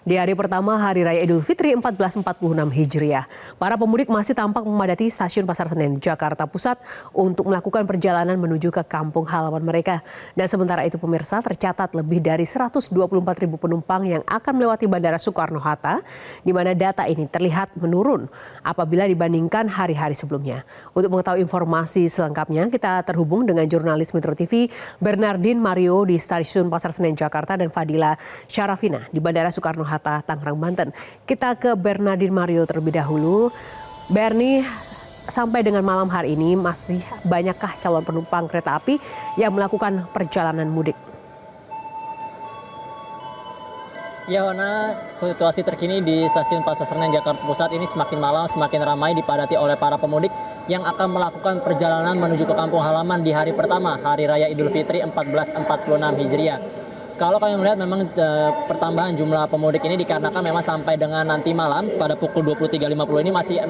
Di hari pertama Hari Raya Idul Fitri 1446 Hijriah, para pemudik masih tampak memadati stasiun Pasar Senen, Jakarta Pusat untuk melakukan perjalanan menuju ke kampung halaman mereka. Dan sementara itu pemirsa, tercatat lebih dari 124.000 penumpang yang akan melewati Bandara Soekarno-Hatta, di mana data ini terlihat menurun apabila dibandingkan hari-hari sebelumnya. Untuk mengetahui informasi selengkapnya, kita terhubung dengan jurnalis Metro TV Bernardin Mario di Stasiun Pasar Senen, Jakarta, dan Fadila Syarafina di Bandara Soekarno-Hatta, Tangerang, Banten. Kita ke Bernardin Mario terlebih dahulu. Berni, sampai dengan malam hari ini masih banyakkah calon penumpang kereta api yang melakukan perjalanan mudik? Ya, Wana, situasi terkini di Stasiun Pasar Senen, Jakarta Pusat ini semakin malam semakin ramai dipadati oleh para pemudik yang akan melakukan perjalanan menuju ke kampung halaman di hari pertama Hari Raya Idul Fitri 1446 Hijriah. Kalau kami melihat memang pertambahan jumlah pemudik ini dikarenakan memang sampai dengan nanti malam pada pukul 23.50 ini masih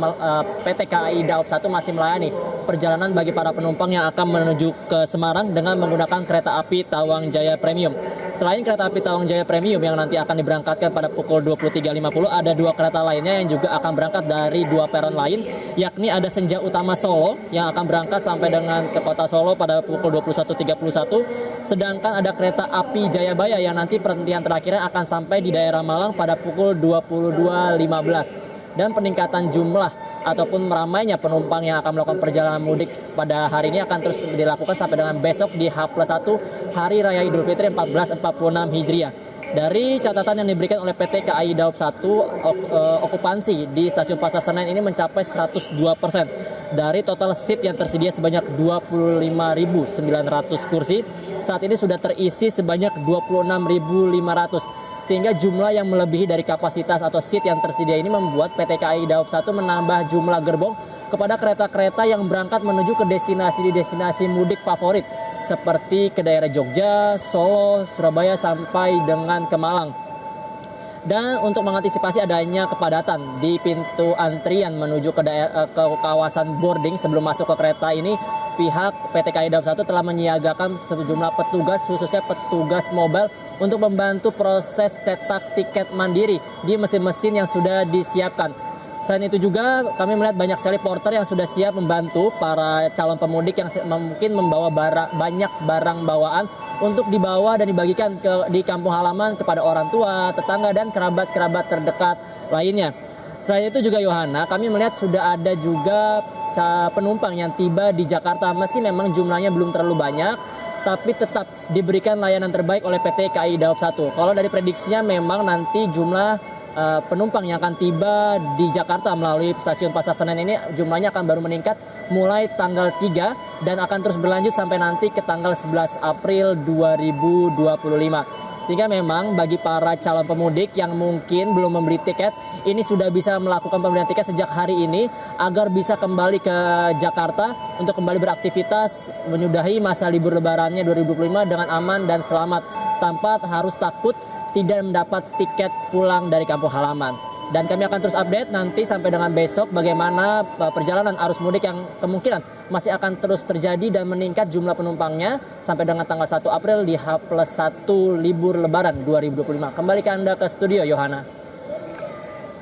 PT KAI Daob 1 masih melayani perjalanan bagi para penumpang yang akan menuju ke Semarang dengan menggunakan kereta api Tawang Jaya Premium. Selain kereta api Tawang Jaya Premium yang nanti akan diberangkatkan pada pukul 23.50, ada dua kereta lainnya yang juga akan berangkat dari dua peron lain, yakni ada Senja Utama Solo yang akan berangkat sampai dengan ke kota Solo pada pukul 21.31, sedangkan ada kereta api Jayabaya yang nanti perhentian terakhirnya akan sampai di daerah Malang pada pukul 22.15. Dan peningkatan jumlah ataupun meramainya penumpang yang akan melakukan perjalanan mudik pada hari ini akan terus dilakukan sampai dengan besok di H+1 Hari Raya Idul Fitri 1446 Hijriah. Dari catatan yang diberikan oleh PT KAI Daob 1, okupansi di Stasiun Pasar Senen ini mencapai 102%. Dari total seat yang tersedia sebanyak 25.900 kursi, saat ini sudah terisi sebanyak 26.500. Sehingga jumlah yang melebihi dari kapasitas atau seat yang tersedia ini membuat PT KAI Daob 1 menambah jumlah gerbong kepada kereta-kereta yang berangkat menuju ke destinasi mudik favorit seperti ke daerah Jogja, Solo, Surabaya sampai dengan ke Malang. Dan untuk mengantisipasi adanya kepadatan di pintu antrian menuju ke kawasan boarding sebelum masuk ke kereta ini, pihak PT KAI Daob 1 telah menyiagakan sejumlah petugas, khususnya petugas mobile, untuk membantu proses cetak tiket mandiri di mesin-mesin yang sudah disiapkan. Selain itu juga kami melihat banyak sekali porter yang sudah siap membantu para calon pemudik yang mungkin membawa banyak barang bawaan untuk dibawa dan dibagikan di kampung halaman kepada orang tua, tetangga, dan kerabat-kerabat terdekat lainnya. Selain itu juga Yohana, kami melihat sudah ada juga penumpang yang tiba di Jakarta, meski memang jumlahnya belum terlalu banyak, tapi tetap diberikan layanan terbaik oleh PT KAI Daob 1. Kalau dari prediksinya memang nanti jumlah penumpang yang akan tiba di Jakarta melalui Stasiun Pasar Senen ini jumlahnya akan baru meningkat mulai tanggal 3 dan akan terus berlanjut sampai nanti ke tanggal 11 April 2025. Sehingga memang bagi para calon pemudik yang mungkin belum membeli tiket, ini sudah bisa melakukan pembelian tiket sejak hari ini agar bisa kembali ke Jakarta untuk kembali beraktivitas menyudahi masa libur lebarannya 2025 dengan aman dan selamat tanpa harus takut tidak mendapat tiket pulang dari kampung halaman. Dan kami akan terus update nanti sampai dengan besok bagaimana perjalanan arus mudik yang kemungkinan masih akan terus terjadi dan meningkat jumlah penumpangnya sampai dengan tanggal 1 April di H+1 libur lebaran 2025. Kembali ke Anda ke studio, Yohana.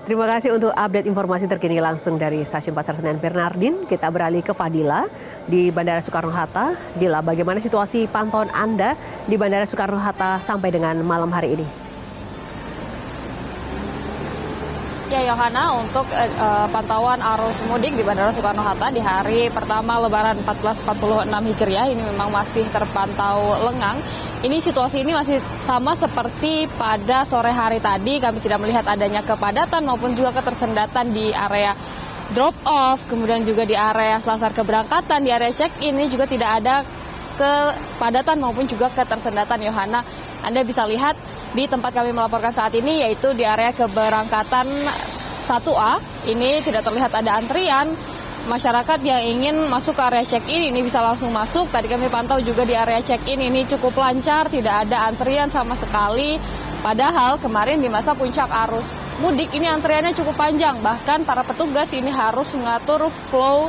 Terima kasih untuk update informasi terkini langsung dari Stasiun Pasar Senen, Bernardin. Kita beralih ke Fadila di Bandara Soekarno-Hatta. Dila, bagaimana situasi pantauan Anda di Bandara Soekarno-Hatta sampai dengan malam hari ini? Ya Yohana, untuk pantauan arus mudik di Bandara Soekarno-Hatta di hari pertama Lebaran 1446 Hijriah ini memang masih terpantau lengang. Ini situasi ini masih sama seperti pada sore hari tadi. Kami tidak melihat adanya kepadatan maupun juga ketersendatan di area drop off, kemudian juga di area selasar keberangkatan, di area check-in ini juga tidak ada kepadatan maupun juga ketersendatan, Yohana. Anda bisa lihat di tempat kami melaporkan saat ini, yaitu di area keberangkatan 1A. Ini tidak terlihat ada antrian. Masyarakat yang ingin masuk ke area check-in ini bisa langsung masuk. Tadi kami pantau juga di area check-in ini cukup lancar, tidak ada antrian sama sekali. Padahal kemarin di masa puncak arus mudik ini antriannya cukup panjang. Bahkan para petugas ini harus mengatur flow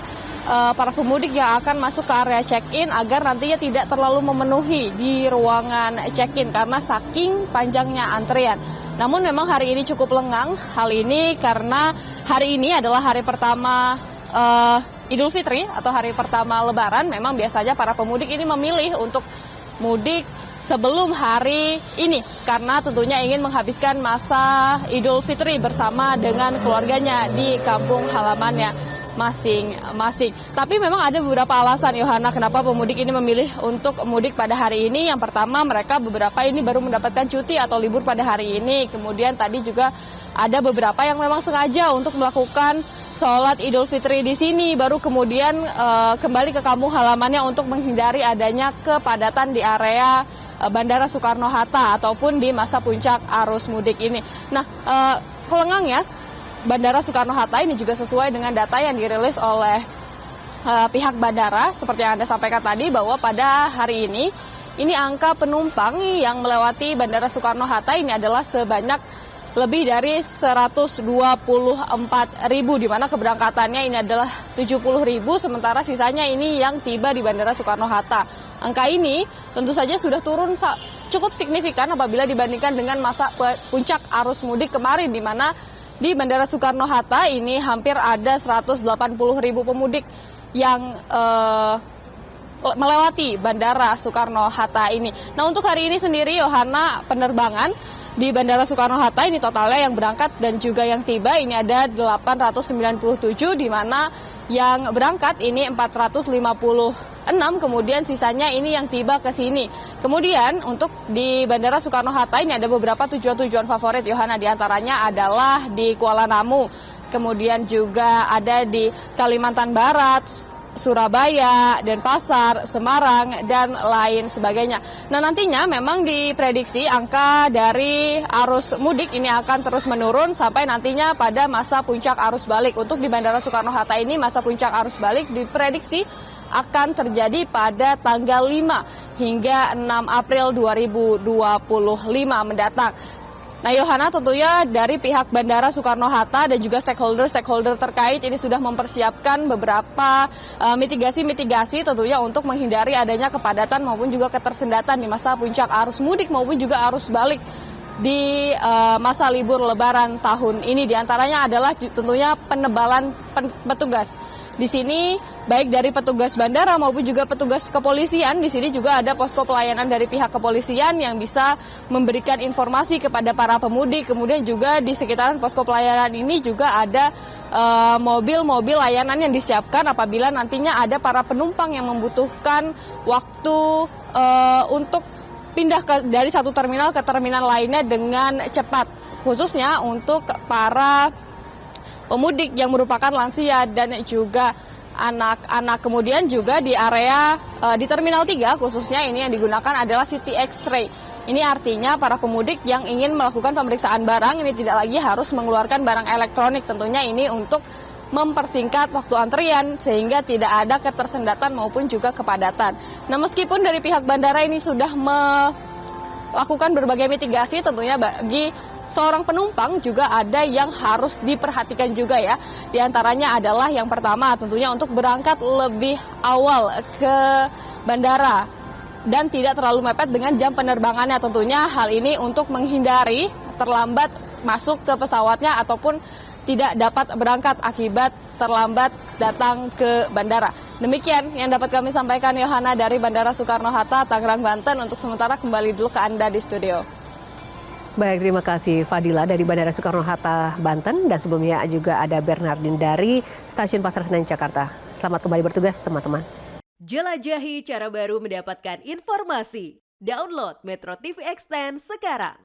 para pemudik yang akan masuk ke area check-in agar nantinya tidak terlalu memenuhi di ruangan check-in karena saking panjangnya antrian. Namun memang hari ini cukup lengang. Hal ini karena hari ini adalah hari pertama Idul Fitri atau hari pertama Lebaran. Memang biasanya para pemudik ini memilih untuk mudik sebelum hari ini karena tentunya ingin menghabiskan masa Idul Fitri bersama dengan keluarganya di kampung halamannya masing-masing. Tapi memang ada beberapa alasan, Yohana, kenapa pemudik ini memilih untuk mudik pada hari ini. Yang pertama, mereka beberapa ini baru mendapatkan cuti atau libur pada hari ini. Kemudian tadi juga ada beberapa yang memang sengaja untuk melakukan sholat Idul Fitri di sini, baru kemudian kembali ke kampung halamannya untuk menghindari adanya kepadatan di area Bandara Soekarno-Hatta ataupun di masa puncak arus mudik ini. Nah, lengangnya Bandara Soekarno-Hatta ini juga sesuai dengan data yang dirilis oleh pihak bandara seperti yang Anda sampaikan tadi, bahwa pada hari ini angka penumpang yang melewati Bandara Soekarno-Hatta ini adalah sebanyak lebih dari 124.000, di mana keberangkatannya ini adalah 70.000, sementara sisanya ini yang tiba di Bandara Soekarno-Hatta. Angka ini tentu saja sudah turun cukup signifikan apabila dibandingkan dengan masa puncak arus mudik kemarin, di mana di Bandara Soekarno-Hatta ini hampir ada 180.000 pemudik yang melewati Bandara Soekarno-Hatta ini. Nah, untuk hari ini sendiri, Yohana, penerbangan di Bandara Soekarno-Hatta ini totalnya yang berangkat dan juga yang tiba ini ada 897, di mana yang berangkat ini 456, kemudian sisanya ini yang tiba ke sini. Kemudian untuk di Bandara Soekarno-Hatta ini ada beberapa tujuan-tujuan favorit, Yohana, diantaranya adalah di Kuala Namu, kemudian juga ada di Kalimantan Barat, Surabaya, Denpasar, Semarang, dan lain sebagainya. Nah, nantinya memang diprediksi angka dari arus mudik ini akan terus menurun sampai nantinya pada masa puncak arus balik. Untuk di Bandara Soekarno-Hatta ini masa puncak arus balik diprediksi akan terjadi pada tanggal 5 hingga 6 April 2025 mendatang. Nah, Yohana, tentunya dari pihak Bandara Soekarno-Hatta dan juga stakeholder terkait ini sudah mempersiapkan beberapa mitigasi tentunya untuk menghindari adanya kepadatan maupun juga ketersendatan di masa puncak arus mudik maupun juga arus balik di masa libur Lebaran tahun ini. Di antaranya adalah tentunya penebalan petugas. Di sini baik dari petugas bandara maupun juga petugas kepolisian, di sini juga ada posko pelayanan dari pihak kepolisian yang bisa memberikan informasi kepada para pemudik. Kemudian juga di sekitaran posko pelayanan ini juga ada mobil-mobil layanan yang disiapkan apabila nantinya ada para penumpang yang membutuhkan waktu untuk pindah dari satu terminal ke terminal lainnya dengan cepat, khususnya untuk para pemudik yang merupakan lansia dan juga anak-anak. Kemudian juga di area di Terminal 3 khususnya ini yang digunakan adalah City X-ray. Ini artinya para pemudik yang ingin melakukan pemeriksaan barang ini tidak lagi harus mengeluarkan barang elektronik. Tentunya ini untuk mempersingkat waktu antrian sehingga tidak ada ketersendatan maupun juga kepadatan. Nah, meskipun dari pihak bandara ini sudah melakukan berbagai mitigasi, tentunya bagi seorang penumpang juga ada yang harus diperhatikan juga ya. Di antaranya adalah yang pertama tentunya untuk berangkat lebih awal ke bandara dan tidak terlalu mepet dengan jam penerbangannya. Tentunya hal ini untuk menghindari terlambat masuk ke pesawatnya ataupun tidak dapat berangkat akibat terlambat datang ke bandara. Demikian yang dapat kami sampaikan, Yohana, dari Bandara Soekarno-Hatta, Tangerang, Banten. Untuk sementara kembali dulu ke Anda di studio. Baik, terima kasih Fadila dari Bandara Soekarno-Hatta, Banten. Dan sebelumnya juga ada Bernardin dari Stasiun Pasar Senen, Jakarta. Selamat kembali bertugas, teman-teman. Jelajahi cara baru mendapatkan informasi. Download Metro TV Extend sekarang.